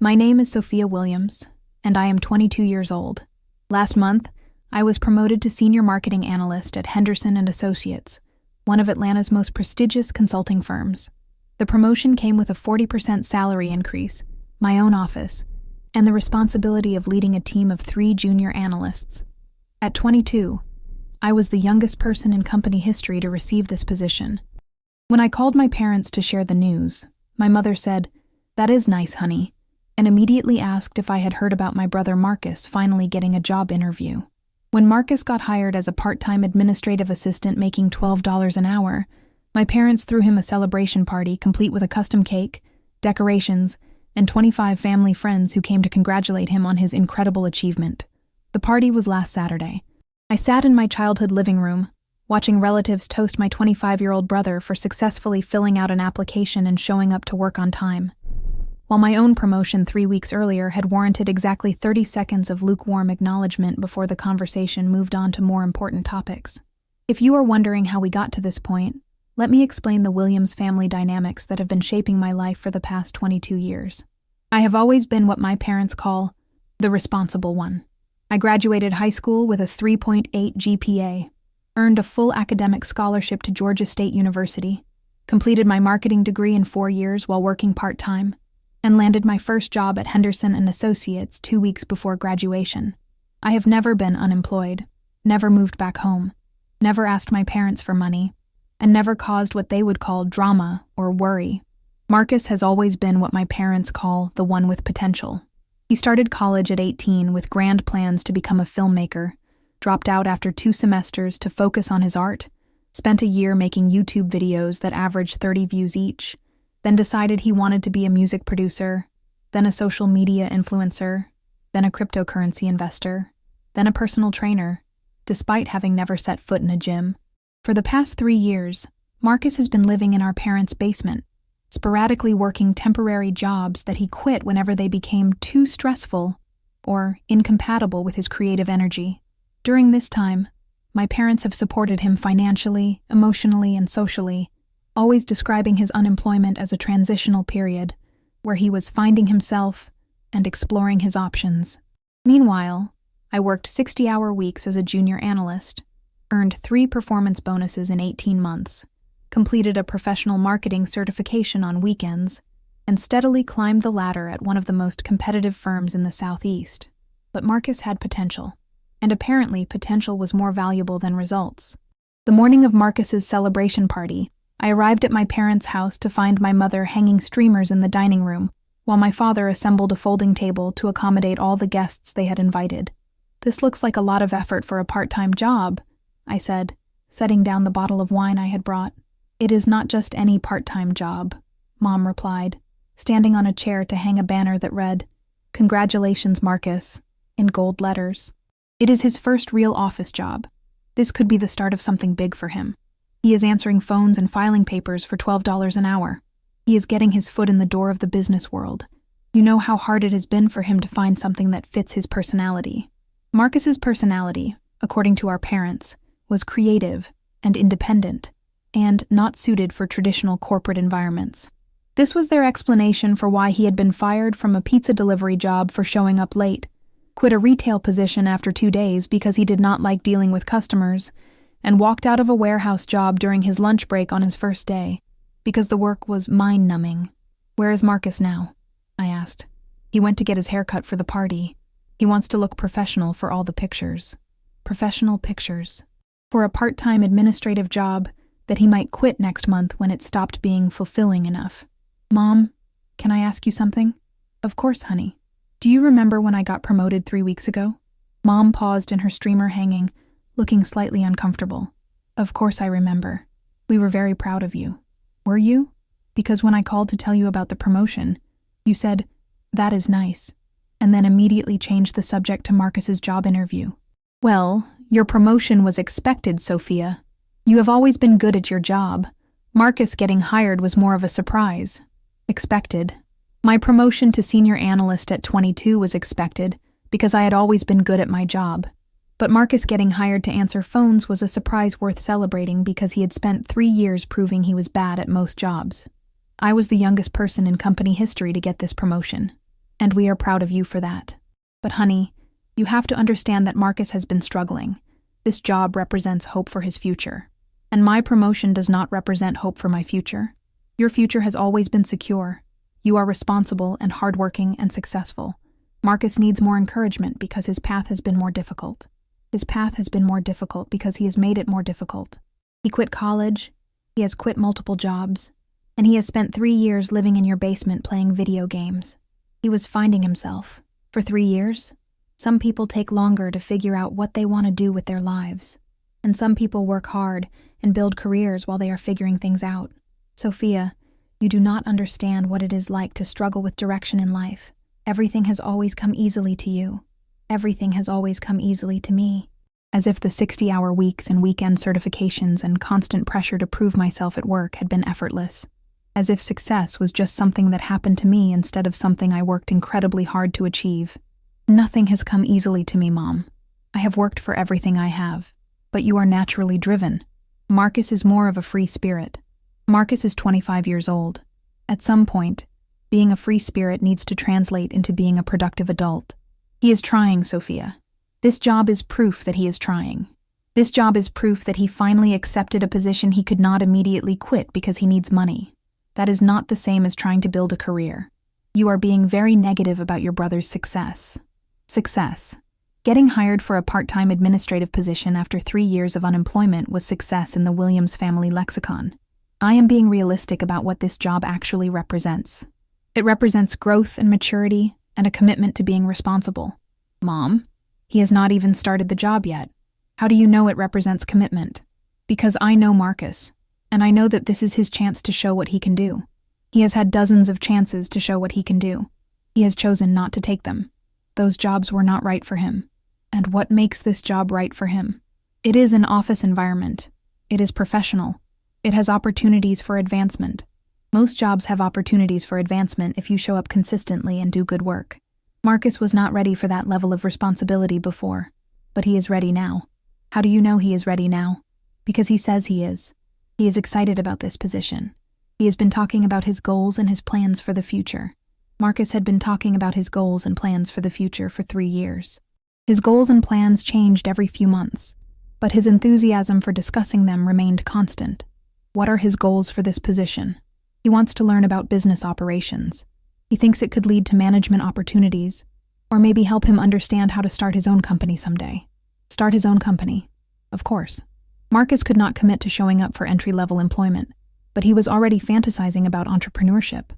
My name is Sophia Williams, and I am 22 years old. Last month, I was promoted to Senior Marketing Analyst at Henderson & Associates, one of Atlanta's most prestigious consulting firms. The promotion came with a 40% salary increase, my own office, and the responsibility of leading a team of 3 junior analysts. At 22, I was the youngest person in company history to receive this position. When I called my parents to share the news, my mother said, "That is nice, honey," and immediately asked if I had heard about my brother Marcus finally getting a job interview. When Marcus got hired as a part-time administrative assistant making $12 an hour, my parents threw him a celebration party complete with a custom cake, decorations, and 25 family friends who came to congratulate him on his incredible achievement. The party was last Saturday. I sat in my childhood living room, watching relatives toast my 25-year-old brother for successfully filling out an application and showing up to work on time. While my own promotion 3 weeks earlier had warranted exactly 30 seconds of lukewarm acknowledgement before the conversation moved on to more important topics. If you are wondering how we got to this point, let me explain the Williams family dynamics that have been shaping my life for the past 22 years. I have always been what my parents call the responsible one. I graduated high school with a 3.8 GPA, earned a full academic scholarship to Georgia State University, completed my marketing degree in 4 years while working part-time, and landed my first job at Henderson & Associates 2 weeks before graduation. I have never been unemployed, never moved back home, never asked my parents for money, and never caused what they would call drama or worry. Marcus has always been what my parents call the one with potential. He started college at 18 with grand plans to become a filmmaker, dropped out after 2 semesters to focus on his art, spent a year making YouTube videos that averaged 30 views each, then decided he wanted to be a music producer, then a social media influencer, then a cryptocurrency investor, then a personal trainer, despite having never set foot in a gym. For the past 3 years, Marcus has been living in our parents' basement, sporadically working temporary jobs that he quit whenever they became too stressful or incompatible with his creative energy. During this time, my parents have supported him financially, emotionally, and socially, always describing his unemployment as a transitional period, where he was finding himself and exploring his options. Meanwhile, I worked 60-hour weeks as a junior analyst, earned 3 performance bonuses in 18 months, completed a professional marketing certification on weekends, and steadily climbed the ladder at one of the most competitive firms in the Southeast. But Marcus had potential, and apparently potential was more valuable than results. The morning of Marcus's celebration party, I arrived at my parents' house to find my mother hanging streamers in the dining room, while my father assembled a folding table to accommodate all the guests they had invited. "This looks like a lot of effort for a part-time job," I said, setting down the bottle of wine I had brought. "It is not just any part-time job," Mom replied, standing on a chair to hang a banner that read, "Congratulations, Marcus," in gold letters. It is his first real office job. This could be the start of something big for him. He is answering phones and filing papers for $12 an hour. He is getting his foot in the door of the business world. You know how hard it has been for him to find something that fits his personality. Marcus's personality, according to our parents, was creative and independent, and not suited for traditional corporate environments. This was their explanation for why he had been fired from a pizza delivery job for showing up late, quit a retail position after 2 days because he did not like dealing with customers, and walked out of a warehouse job during his lunch break on his first day, because the work was mind-numbing. "Where is Marcus now?" I asked. "He went to get his hair cut for the party. He wants to look professional for all the pictures." Professional pictures. For a part-time administrative job that he might quit next month when it stopped being fulfilling enough. "Mom, can I ask you something?" "Of course, honey. Do you remember when I got promoted 3 weeks ago?" Mom paused in her streamer hanging, looking slightly uncomfortable. "Of course I remember. We were very proud of you." "Were you? Because when I called to tell you about the promotion, you said, 'That is nice,' and then immediately changed the subject to Marcus's job interview." "Well, your promotion was expected, Sophia. You have always been good at your job. Marcus getting hired was more of a surprise." "Expected. My promotion to senior analyst at 22 was expected because I had always been good at my job. But Marcus getting hired to answer phones was a surprise worth celebrating because he had spent 3 years proving he was bad at most jobs. I was the youngest person in company history to get this promotion. And we are proud of you for that. But honey, you have to understand that Marcus has been struggling. This job represents hope for his future. And my promotion does not represent hope for my future. Your future has always been secure. You are responsible and hardworking and successful. Marcus needs more encouragement because his path has been more difficult. His path has been more difficult because he has made it more difficult. He quit college, he has quit multiple jobs, and he has spent 3 years living in your basement playing video games. He was finding himself. For 3 years? Some people take longer to figure out what they want to do with their lives. And some people work hard and build careers while they are figuring things out. Sophia, you do not understand what it is like to struggle with direction in life. Everything has always come easily to you. Everything has always come easily to me. As if the 60-hour weeks and weekend certifications and constant pressure to prove myself at work had been effortless. As if success was just something that happened to me instead of something I worked incredibly hard to achieve. Nothing has come easily to me, Mom. I have worked for everything I have. But you are naturally driven. Marcus is more of a free spirit. Marcus is 25 years old. At some point, being a free spirit needs to translate into being a productive adult. He is trying, Sophia. This job is proof that he is trying. This job is proof that he finally accepted a position he could not immediately quit because he needs money. That is not the same as trying to build a career. You are being very negative about your brother's success. Success. Getting hired for a part-time administrative position after 3 years of unemployment was success in the Williams family lexicon. I am being realistic about what this job actually represents. It represents growth and maturity and a commitment to being responsible. Mom, he has not even started the job yet. How do you know it represents commitment? Because I know Marcus, and I know that this is his chance to show what he can do. He has had dozens of chances to show what he can do. He has chosen not to take them. Those jobs were not right for him. And what makes this job right for him? It is an office environment. It is professional. It has opportunities for advancement. Most jobs have opportunities for advancement if you show up consistently and do good work. Marcus was not ready for that level of responsibility before, but he is ready now. How do you know he is ready now? Because he says he is. He is excited about this position. He has been talking about his goals and his plans for the future. Marcus had been talking about his goals and plans for the future for 3 years. His goals and plans changed every few months, but his enthusiasm for discussing them remained constant. What are his goals for this position? He wants to learn about business operations. He thinks it could lead to management opportunities, or maybe help him understand how to start his own company someday. Start his own company. Of course. Marcus could not commit to showing up for entry-level employment, but he was already fantasizing about entrepreneurship.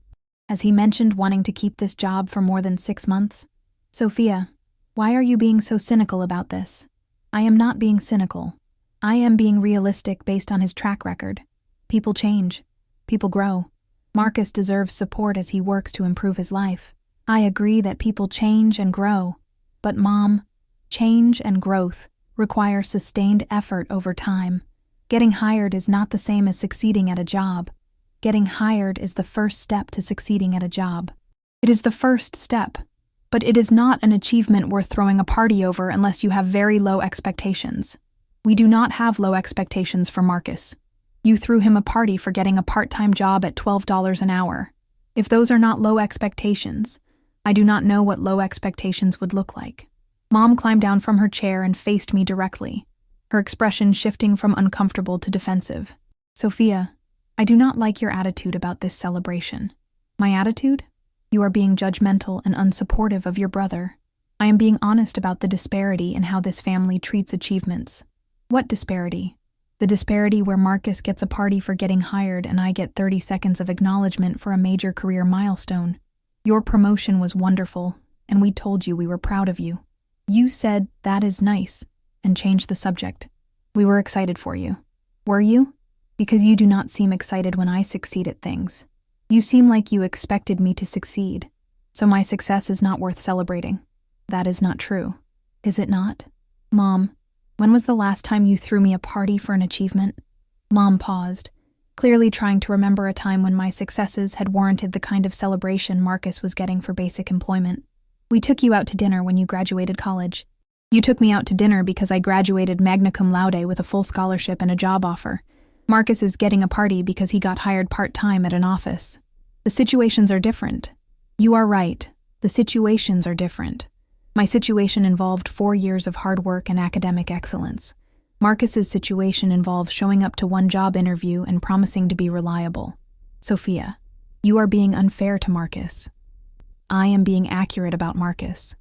Has he mentioned wanting to keep this job for more than 6 months? Sophia, why are you being so cynical about this? I am not being cynical. I am being realistic based on his track record. People change. People grow. Marcus deserves support as he works to improve his life. I agree that people change and grow. But Mom, change and growth require sustained effort over time. Getting hired is not the same as succeeding at a job. Getting hired is the first step to succeeding at a job. It is the first step, but it is not an achievement worth throwing a party over unless you have very low expectations. We do not have low expectations for Marcus. You threw him a party for getting a part-time job at $12 an hour. If those are not low expectations, I do not know what low expectations would look like. Mom climbed down from her chair and faced me directly, her expression shifting from uncomfortable to defensive. Sophia, I do not like your attitude about this celebration. My attitude? You are being judgmental and unsupportive of your brother. I am being honest about the disparity in how this family treats achievements. What disparity? The disparity where Marcus gets a party for getting hired and I get 30 seconds of acknowledgement for a major career milestone. Your promotion was wonderful, and we told you we were proud of you. You said, "That is nice," and changed the subject. We were excited for you. Were you? Because you do not seem excited when I succeed at things. You seem like you expected me to succeed, so my success is not worth celebrating. That is not true. Is it not? Mom, when was the last time you threw me a party for an achievement? Mom paused, clearly trying to remember a time when my successes had warranted the kind of celebration Marcus was getting for basic employment. We took you out to dinner when you graduated college. You took me out to dinner because I graduated magna cum laude with a full scholarship and a job offer. Marcus is getting a party because he got hired part-time at an office. The situations are different. You are right. The situations are different. My situation involved 4 years of hard work and academic excellence. Marcus's situation involves showing up to one job interview and promising to be reliable. Sophia, you are being unfair to Marcus. I am being accurate about Marcus.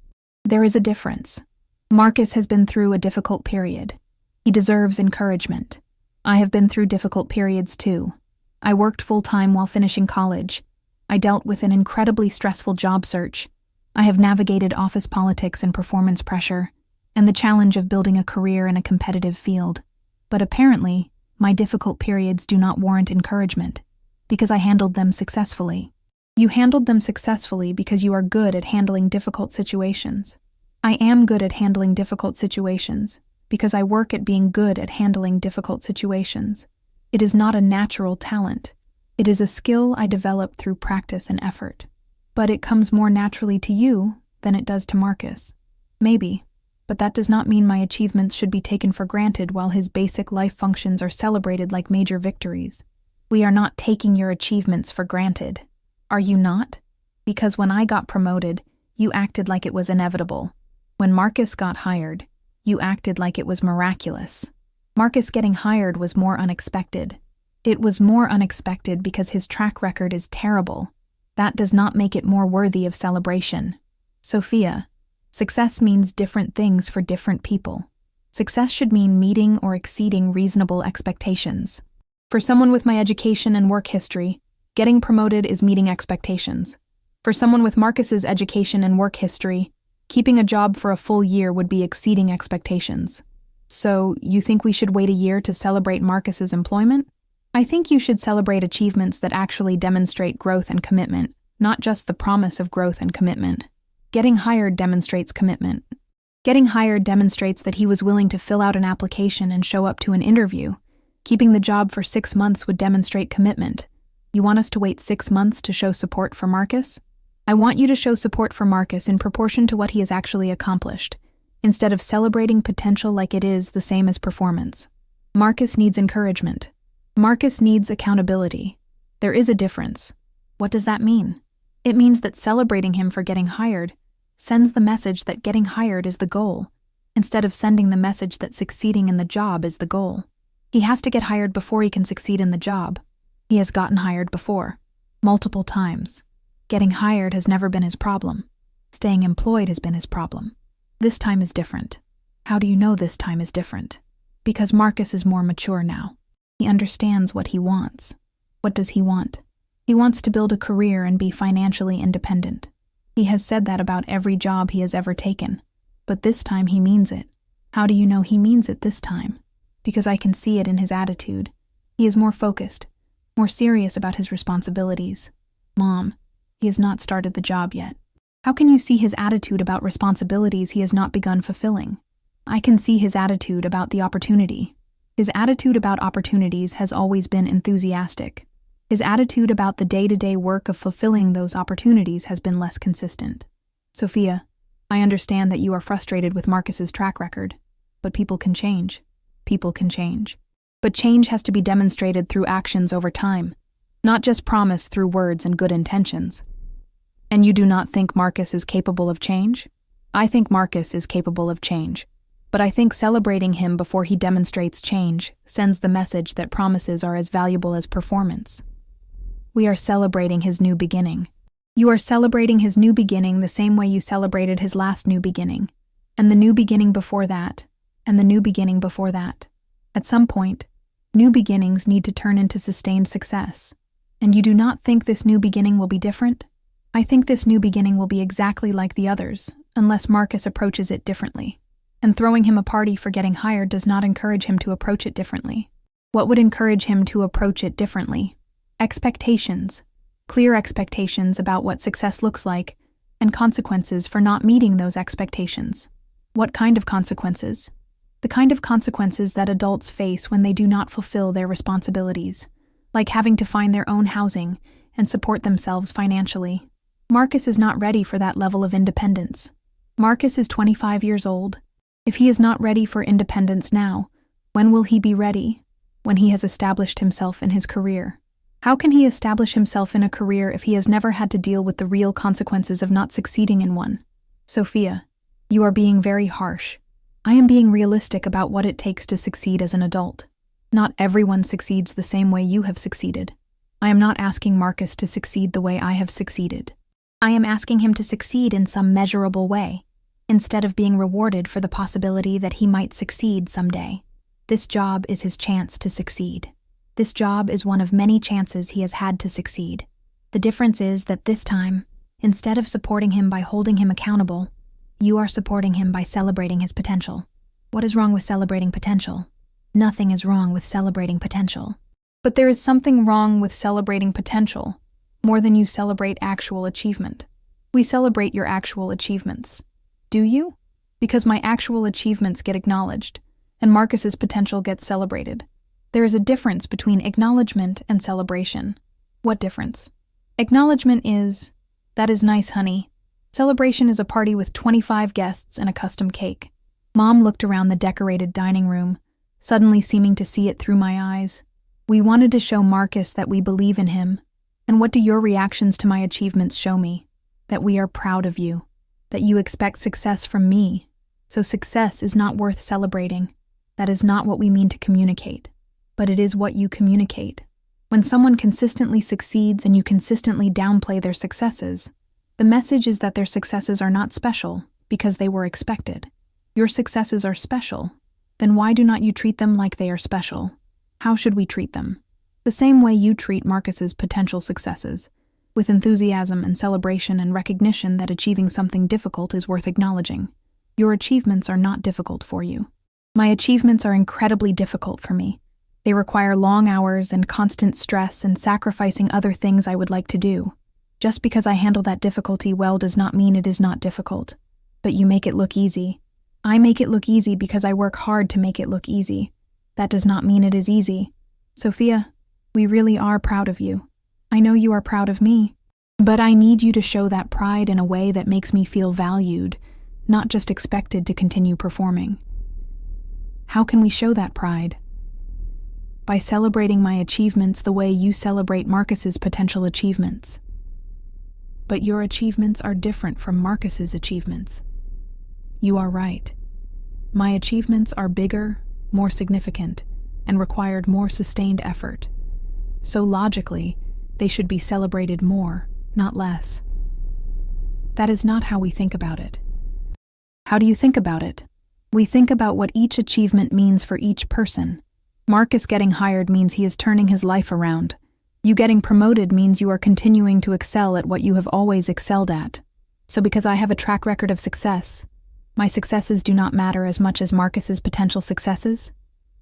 There is a difference. Marcus has been through a difficult period. He deserves encouragement. I have been through difficult periods too. I worked full-time while finishing college. I dealt with an incredibly stressful job search. I have navigated office politics and performance pressure, and the challenge of building a career in a competitive field. But apparently, my difficult periods do not warrant encouragement, because I handled them successfully. You handled them successfully because you are good at handling difficult situations. I am good at handling difficult situations, because I work at being good at handling difficult situations. It is not a natural talent. It is a skill I developed through practice and effort. But it comes more naturally to you than it does to Marcus. Maybe, but that does not mean my achievements should be taken for granted while his basic life functions are celebrated like major victories. We are not taking your achievements for granted. Are you not? Because when I got promoted, you acted like it was inevitable. When Marcus got hired, you acted like it was miraculous. Marcus getting hired was more unexpected. It was more unexpected because his track record is terrible. That does not make it more worthy of celebration. Sophia, success means different things for different people. Success should mean meeting or exceeding reasonable expectations. For someone with my education and work history, getting promoted is meeting expectations. For someone with Marcus's education and work history, keeping a job for a full year would be exceeding expectations. So, you think we should wait a year to celebrate Marcus's employment? I think you should celebrate achievements that actually demonstrate growth and commitment, not just the promise of growth and commitment. Getting hired demonstrates commitment. Getting hired demonstrates that he was willing to fill out an application and show up to an interview. Keeping the job for 6 months would demonstrate commitment. You want us to wait 6 months to show support for Marcus? I want you to show support for Marcus in proportion to what he has actually accomplished, instead of celebrating potential like it is the same as performance. Marcus needs encouragement. Marcus needs accountability. There is a difference. What does that mean? It means that celebrating him for getting hired sends the message that getting hired is the goal, instead of sending the message that succeeding in the job is the goal. He has to get hired before he can succeed in the job. He has gotten hired before, multiple times. Getting hired has never been his problem. Staying employed has been his problem. This time is different. How do you know this time is different? Because Marcus is more mature now. He understands what he wants. What does he want? He wants to build a career and be financially independent. He has said that about every job he has ever taken. But this time he means it. How do you know he means it this time? Because I can see it in his attitude. He is more focused, more serious about his responsibilities. Mom, he has not started the job yet. How can you see his attitude about responsibilities he has not begun fulfilling? I can see his attitude about the opportunity. His attitude about opportunities has always been enthusiastic. His attitude about the day-to-day work of fulfilling those opportunities has been less consistent. Sophia, I understand that you are frustrated with Marcus's track record, but people can change. People can change. But change has to be demonstrated through actions over time, not just promised through words and good intentions. And you do not think Marcus is capable of change? I think Marcus is capable of change. But I think celebrating him before he demonstrates change sends the message that promises are as valuable as performance. We are celebrating his new beginning. You are celebrating his new beginning the same way you celebrated his last new beginning, and the new beginning before that, and the new beginning before that. At some point, new beginnings need to turn into sustained success. And you do not think this new beginning will be different? I think this new beginning will be exactly like the others, unless Marcus approaches it differently. And throwing him a party for getting hired does not encourage him to approach it differently. What would encourage him to approach it differently? Expectations. Clear expectations about what success looks like, and consequences for not meeting those expectations. What kind of consequences? The kind of consequences that adults face when they do not fulfill their responsibilities, like having to find their own housing and support themselves financially. Marcus is not ready for that level of independence. Marcus is 25 years old. If he is not ready for independence now, when will he be ready? When he has established himself in his career. How can he establish himself in a career if he has never had to deal with the real consequences of not succeeding in one? Sophia, you are being very harsh. I am being realistic about what it takes to succeed as an adult. Not everyone succeeds the same way you have succeeded. I am not asking Marcus to succeed the way I have succeeded. I am asking him to succeed in some measurable way, instead of being rewarded for the possibility that he might succeed someday. This job is his chance to succeed. This job is one of many chances he has had to succeed. The difference is that this time, instead of supporting him by holding him accountable, you are supporting him by celebrating his potential. What is wrong with celebrating potential? Nothing is wrong with celebrating potential. But there is something wrong with celebrating potential, more than you celebrate actual achievement. We celebrate your actual achievements. Do you? Because my actual achievements get acknowledged, and Marcus's potential gets celebrated. There is a difference between acknowledgement and celebration. What difference? Acknowledgement is, "That is nice, honey." Celebration is a party with 25 guests and a custom cake. Mom looked around the decorated dining room, suddenly seeming to see it through my eyes. We wanted to show Marcus that we believe in him. And what do your reactions to my achievements show me? That we are proud of you. That you expect success from me. So success is not worth celebrating. That is not what we mean to communicate. But it is what you communicate. When someone consistently succeeds and you consistently downplay their successes, the message is that their successes are not special because they were expected. Your successes are special. Then why do not you treat them like they are special? How should we treat them? The same way you treat Marcus's potential successes, with enthusiasm and celebration and recognition that achieving something difficult is worth acknowledging. Your achievements are not difficult for you. My achievements are incredibly difficult for me. They require long hours and constant stress and sacrificing other things I would like to do. Just because I handle that difficulty well does not mean it is not difficult. But you make it look easy. I make it look easy because I work hard to make it look easy. That does not mean it is easy. Sophia, we really are proud of you. I know you are proud of me. But I need you to show that pride in a way that makes me feel valued, not just expected to continue performing. How can we show that pride? By celebrating my achievements the way you celebrate Marcus's potential achievements. But your achievements are different from Marcus's achievements. You are right. My achievements are bigger, more significant, and required more sustained effort. So logically, they should be celebrated more, not less. That is not how we think about it. How do you think about it? We think about what each achievement means for each person. Marcus getting hired means he is turning his life around. You getting promoted means you are continuing to excel at what you have always excelled at. So because I have a track record of success, my successes do not matter as much as Marcus's potential successes?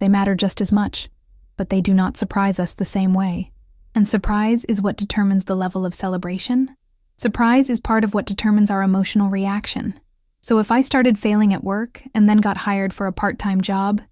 They matter just as much, but they do not surprise us the same way. And surprise is what determines the level of celebration. Surprise is part of what determines our emotional reaction. So if I started failing at work and then got hired for a part-time job,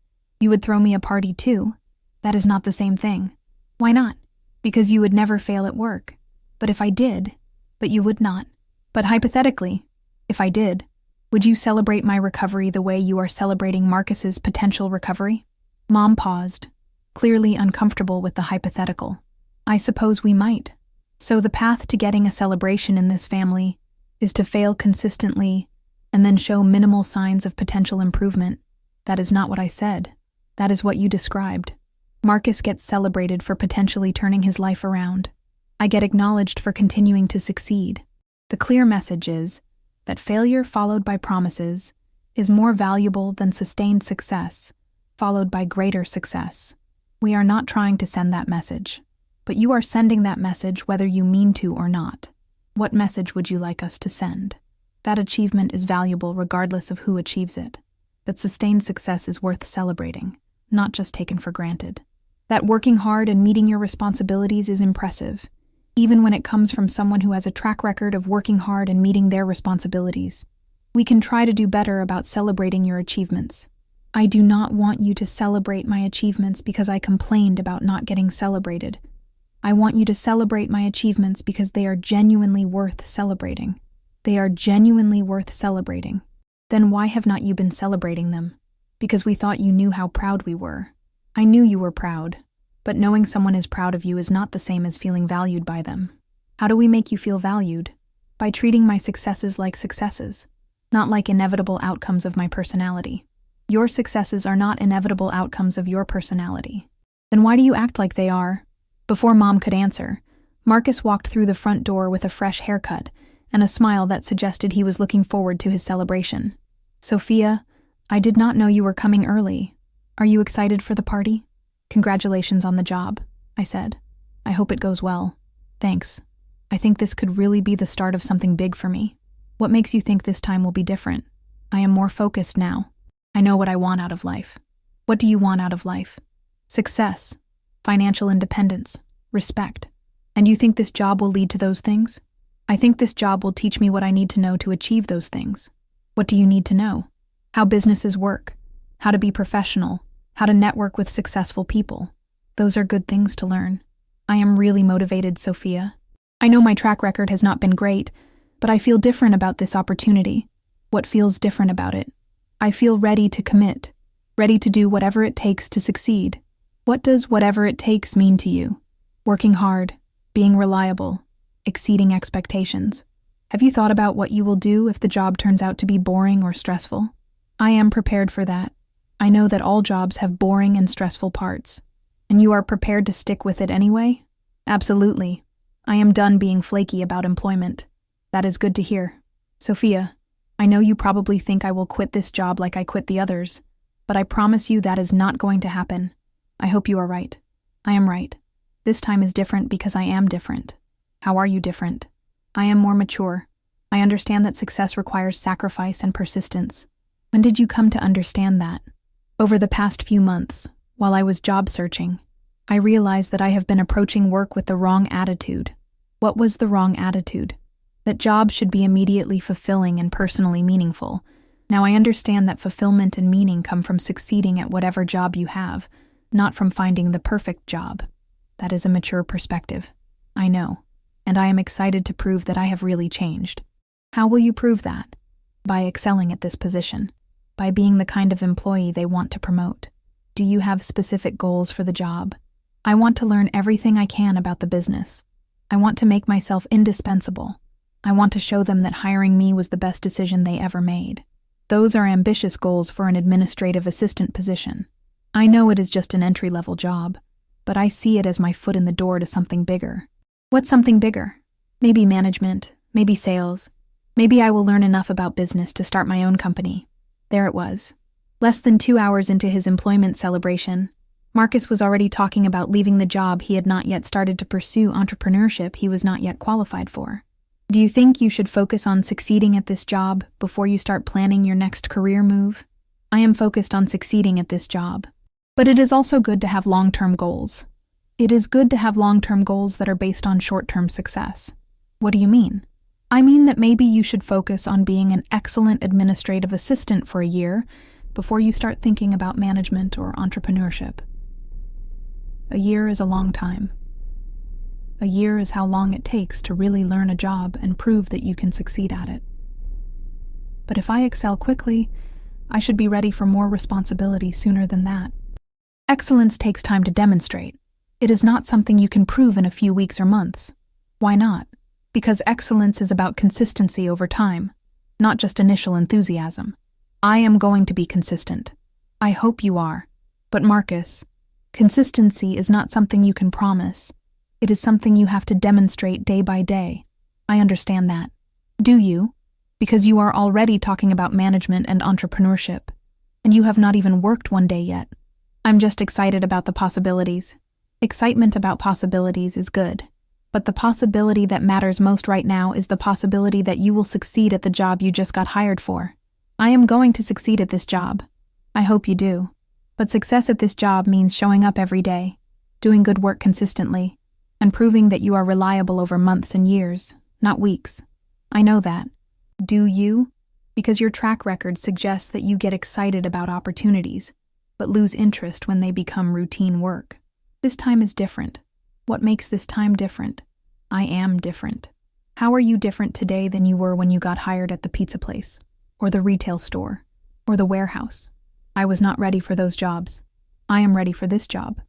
you would throw me a party too. That is not the same thing. Why not? Because you would never fail at work. But if I did, but you would not. But hypothetically, if I did, would you celebrate my recovery the way you are celebrating Marcus's potential recovery? Mom paused, clearly uncomfortable with the hypothetical. I suppose we might. So the path to getting a celebration in this family is to fail consistently and then show minimal signs of potential improvement. That is not what I said. That is what you described. Marcus gets celebrated for potentially turning his life around. I get acknowledged for continuing to succeed. The clear message is that failure followed by promises is more valuable than sustained success, followed by greater success. We are not trying to send that message, but you are sending that message whether you mean to or not. What message would you like us to send? That achievement is valuable regardless of who achieves it. That sustained success is worth celebrating, not just taken for granted. That working hard and meeting your responsibilities is impressive, even when it comes from someone who has a track record of working hard and meeting their responsibilities. We can try to do better about celebrating your achievements. I do not want you to celebrate my achievements because I complained about not getting celebrated. I want you to celebrate my achievements because they are genuinely worth celebrating. They are genuinely worth celebrating. Then why have not you been celebrating them? Because we thought you knew how proud we were. I knew you were proud, But knowing someone is proud of you is not the same as feeling valued by them. How do we make you feel valued? By treating my successes like successes, not like inevitable outcomes of my personality. Your successes are not inevitable outcomes of your personality. Then why do you act like they are? Before Mom could answer, Marcus walked through the front door with a fresh haircut and a smile that suggested he was looking forward to his celebration. Sophia, I did not know you were coming early. Are you excited for the party? Congratulations on the job, I said. I hope it goes well. Thanks. I think this could really be the start of something big for me. What makes you think this time will be different? I am more focused now. I know what I want out of life. What do you want out of life? Success, financial independence, respect. And you think this job will lead to those things? I think this job will teach me what I need to know to achieve those things. What do you need to know? How businesses work, how to be professional, how to network with successful people. Those are good things to learn. I am really motivated, Sophia. I know my track record has not been great, but I feel different about this opportunity. What feels different about it? I feel ready to commit, ready to do whatever it takes to succeed. What does whatever it takes mean to you? Working hard, being reliable, exceeding expectations. Have you thought about what you will do if the job turns out to be boring or stressful? I am prepared for that. I know that all jobs have boring and stressful parts. And you are prepared to stick with it anyway? Absolutely. I am done being flaky about employment. That is good to hear. Sophia, I know you probably think I will quit this job like I quit the others, but I promise you that is not going to happen. I hope you are right. I am right. This time is different because I am different. How are you different? I am more mature. I understand that success requires sacrifice and persistence. When did you come to understand that? Over the past few months, while I was job searching, I realized that I have been approaching work with the wrong attitude. What was the wrong attitude? That jobs should be immediately fulfilling and personally meaningful. Now I understand that fulfillment and meaning come from succeeding at whatever job you have, not from finding the perfect job. That is a mature perspective. I know, and I am excited to prove that I have really changed. How will you prove that? By excelling at this position, by being the kind of employee they want to promote. Do you have specific goals for the job? I want to learn everything I can about the business. I want to make myself indispensable. I want to show them that hiring me was the best decision they ever made. Those are ambitious goals for an administrative assistant position. I know it is just an entry-level job, but I see it as my foot in the door to something bigger. What's something bigger? Maybe management, maybe sales. Maybe I will learn enough about business to start my own company. There it was. Less than 2 hours into his employment celebration, Marcus was already talking about leaving the job he had not yet started to pursue entrepreneurship he was not yet qualified for. Do you think you should focus on succeeding at this job before you start planning your next career move? I am focused on succeeding at this job. But it is also good to have long-term goals. It is good to have long-term goals that are based on short-term success. What do you mean? I mean that maybe you should focus on being an excellent administrative assistant for a year before you start thinking about management or entrepreneurship. A year is a long time. A year is how long it takes to really learn a job and prove that you can succeed at it. But if I excel quickly, I should be ready for more responsibility sooner than that. Excellence takes time to demonstrate. It is not something you can prove in a few weeks or months. Why not? Because excellence is about consistency over time, not just initial enthusiasm. I am going to be consistent. I hope you are. But Marcus, consistency is not something you can promise. It is something you have to demonstrate day by day. I understand that. Do you? Because you are already talking about management and entrepreneurship, and you have not even worked one day yet. I'm just excited about the possibilities. Excitement about possibilities is good, but the possibility that matters most right now is the possibility that you will succeed at the job you just got hired for. I am going to succeed at this job. I hope you do. But success at this job means showing up every day, doing good work consistently, and proving that you are reliable over months and years, not weeks. I know that. Do you? Because your track record suggests that you get excited about opportunities, but lose interest when they become routine work. This time is different. What makes this time different? I am different. How are you different today than you were when you got hired at the pizza place, or the retail store, or the warehouse? I was not ready for those jobs. I am ready for this job.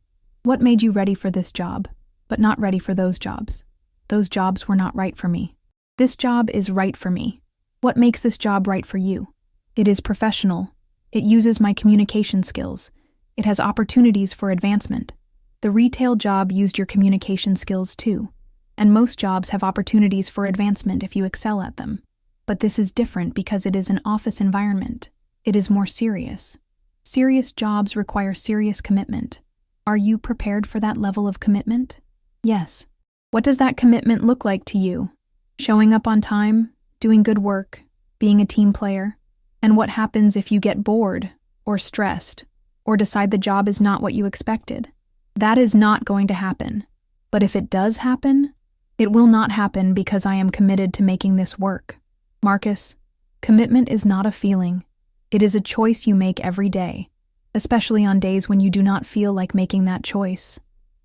What made you ready for this job, but not ready for those jobs? Those jobs were not right for me. This job is right for me. What makes this job right for you? It is professional. It uses my communication skills. It has opportunities for advancement. The retail job used your communication skills too, and most jobs have opportunities for advancement if you excel at them. But this is different because it is an office environment. It is more serious. Serious jobs require serious commitment. Are you prepared for that level of commitment? Yes. What does that commitment look like to you? Showing up on time, doing good work, being a team player? And what happens if you get bored, or stressed, or decide the job is not what you expected? That is not going to happen. But if it does happen, it will not happen because I am committed to making this work. Marcus, commitment is not a feeling. It is a choice you make every day, especially on days when you do not feel like making that choice.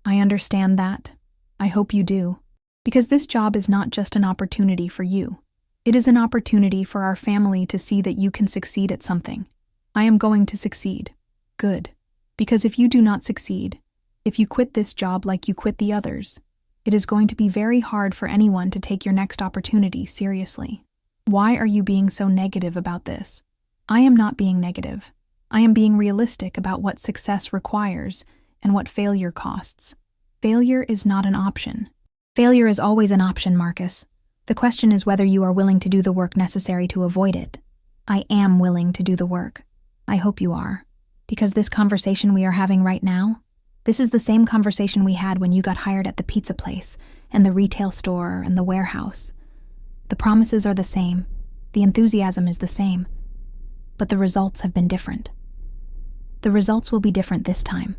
I understand that. I hope you do. Because this job is not just an opportunity for you. It is an opportunity for our family to see that you can succeed at something. I am going to succeed. Good. Because if you do not succeed, if you quit this job like you quit the others, it is going to be very hard for anyone to take your next opportunity seriously. Why are you being so negative about this? I am not being negative. I am being realistic about what success requires and what failure costs. Failure is not an option. Failure is always an option, Marcus. The question is whether you are willing to do the work necessary to avoid it. I am willing to do the work. I hope you are. Because this conversation we are having right now, this is the same conversation we had when you got hired at the pizza place and the retail store and the warehouse. The promises are the same. The enthusiasm is the same. But the results have been different. The results will be different this time.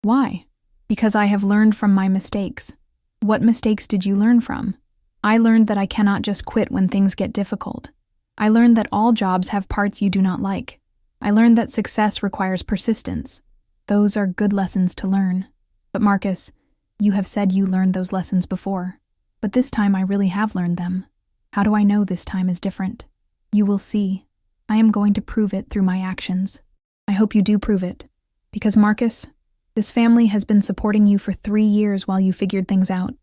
Why? Because I have learned from my mistakes. What mistakes did you learn from? I learned that I cannot just quit when things get difficult. I learned that all jobs have parts you do not like. I learned that success requires persistence. Those are good lessons to learn. But Marcus, you have said you learned those lessons before. But this time I really have learned them. How do I know this time is different? You will see. I am going to prove it through my actions. I hope you do prove it. Because Marcus, this family has been supporting you for 3 years while you figured things out.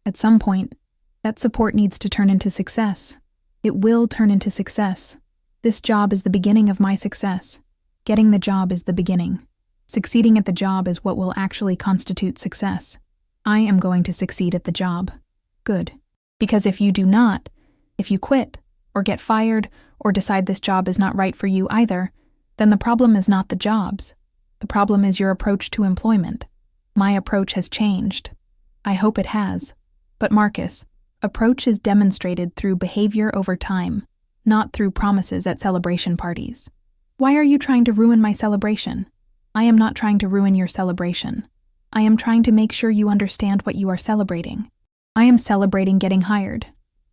At some point, that support needs to turn into success. It will turn into success. This job is the beginning of my success. Getting the job is the beginning. Succeeding at the job is what will actually constitute success. I am going to succeed at the job. Good. Because if you do not, if you quit, or get fired, or decide this job is not right for you either, then the problem is not the jobs. The problem is your approach to employment. My approach has changed. I hope it has. But Marcus, approach is demonstrated through behavior over time, not through promises at celebration parties. Why are you trying to ruin my celebration? I am not trying to ruin your celebration. I am trying to make sure you understand what you are celebrating. I am celebrating getting hired.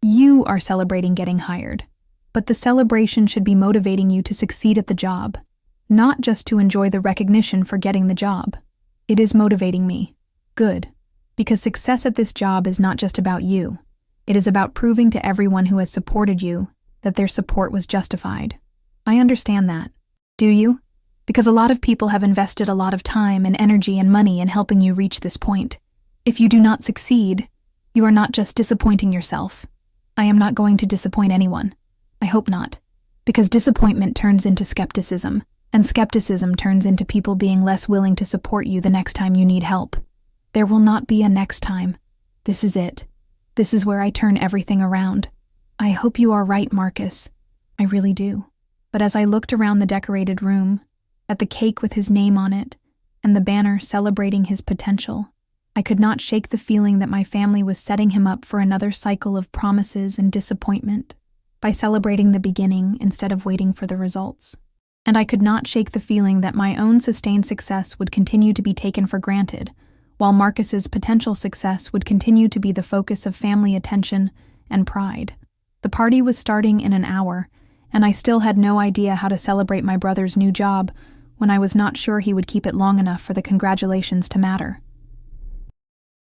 You are celebrating getting hired. But the celebration should be motivating you to succeed at the job, not just to enjoy the recognition for getting the job. It is motivating me. Good. Because success at this job is not just about you. It is about proving to everyone who has supported you that their support was justified. I understand that. Do you? Because a lot of people have invested a lot of time and energy and money in helping you reach this point. If you do not succeed, you are not just disappointing yourself. I am not going to disappoint anyone. I hope not. Because disappointment turns into skepticism, and skepticism turns into people being less willing to support you the next time you need help. There will not be a next time. This is it. This is where I turn everything around. I hope you are right, Marcus. I really do. But as I looked around the decorated room, at the cake with his name on it, and the banner celebrating his potential, I could not shake the feeling that my family was setting him up for another cycle of promises and disappointment by celebrating the beginning instead of waiting for the results. And I could not shake the feeling that my own sustained success would continue to be taken for granted, while Marcus's potential success would continue to be the focus of family attention and pride. The party was starting in an hour, and I still had no idea how to celebrate my brother's new job when I was not sure he would keep it long enough for the congratulations to matter.